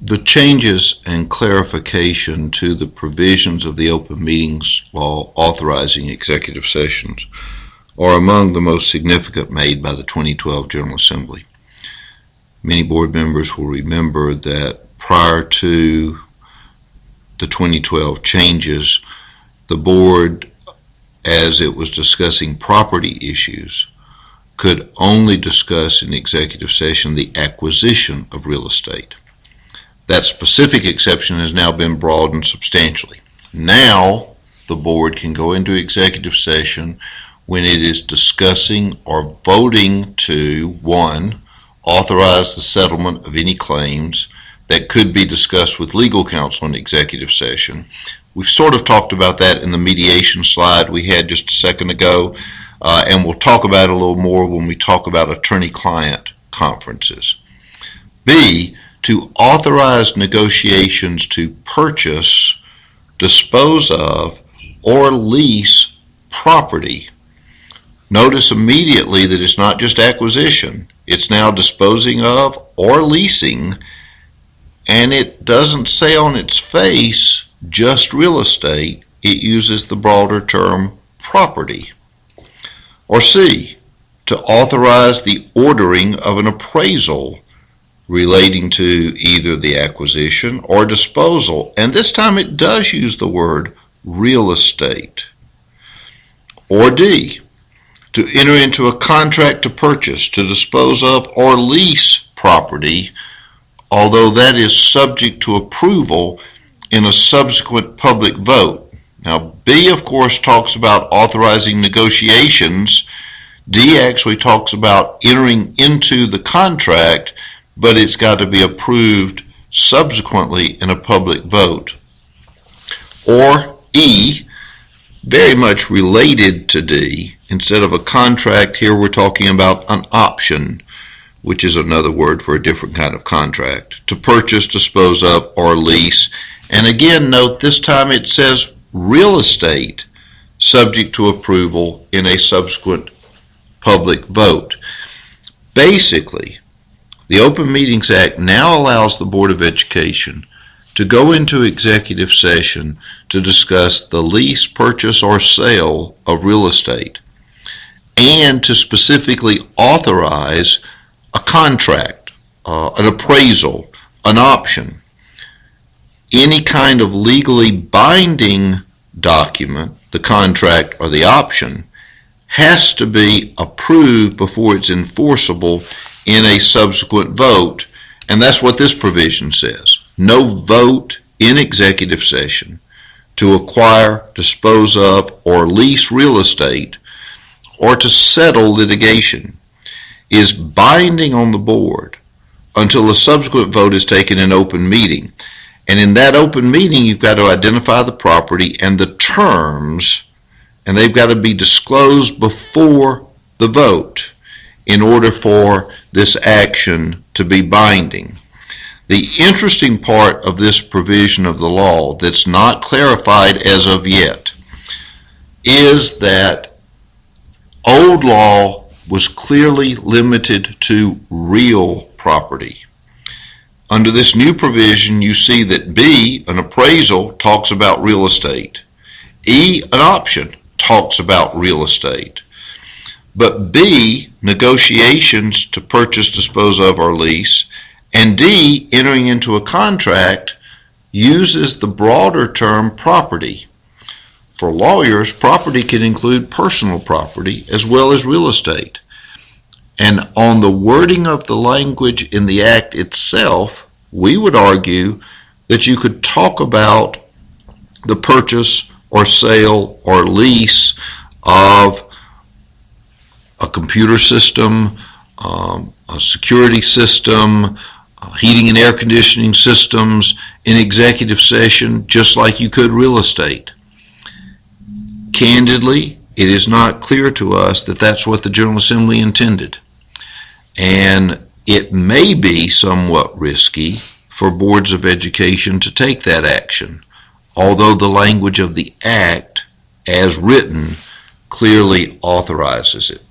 The changes and clarification to the provisions of the Open Meetings Law authorizing executive sessions are among the most significant made by the 2012 General Assembly. Many board members will remember that prior to the 2012 changes, the board, as it was discussing property issues, could only discuss in executive session the acquisition of real estate. That specific exception has now been broadened substantially. Now, the board can go into executive session when it is discussing or voting to, 1, authorize the settlement of any claims that could be discussed with legal counsel in executive session. We've sort of talked about that in the mediation slide we had just a second ago, and we'll talk about it a little more when we talk about attorney-client conferences. B, to authorize negotiations to purchase, dispose of, or lease property. Notice immediately that it's not just acquisition, it's now disposing of or leasing, and it doesn't say on its face just real estate, it uses the broader term property. Or C, to authorize the ordering of an appraisal relating to either the acquisition or disposal, and this time it does use the word real estate. Or D, to enter into a contract to purchase, to dispose of, or lease property, although that is subject to approval in a subsequent public vote. Now, B, of course, talks about authorizing negotiations. D actually talks about entering into the contract, but it's got to be approved subsequently in a public vote. Or E, very much related to D, instead of a contract, here we're talking about an option, which is another word for a different kind of contract, to purchase, dispose of, or lease. And again, note this time it says real estate, subject to approval in a subsequent public vote. Basically, the Open Meetings Act now allows the Board of Education to go into executive session to discuss the lease, purchase, or sale of real estate, and to specifically authorize a contract, an appraisal, an option. Any kind of legally binding document, the contract or the option, has to be approved before it's enforceable in a subsequent vote, and that's what this provision says. No vote in executive session to acquire, dispose of, or lease real estate or to settle litigation is binding on the board until a subsequent vote is taken in open meeting. And in that open meeting, you've got to identify the property and the terms, and they've got to be disclosed before the vote in order for this action to be binding. The interesting part of this provision of the law that's not clarified as of yet is that old law was clearly limited to real property. Under this new provision, you see that B, an appraisal, talks about real estate. E, an option, talks about real estate. But B, negotiations to purchase, dispose of, or lease, and D, entering into a contract, uses the broader term property. For lawyers, property can include personal property as well as real estate. And on the wording of the language in the Act itself, we would argue that you could talk about the purchase or sale or lease of a computer system, a security system, heating and air conditioning systems in executive session, just like you could real estate. Candidly, it is not clear to us that that's what the General Assembly intended. And it may be somewhat risky for boards of education to take that action, although the language of the Act, as written, clearly authorizes it.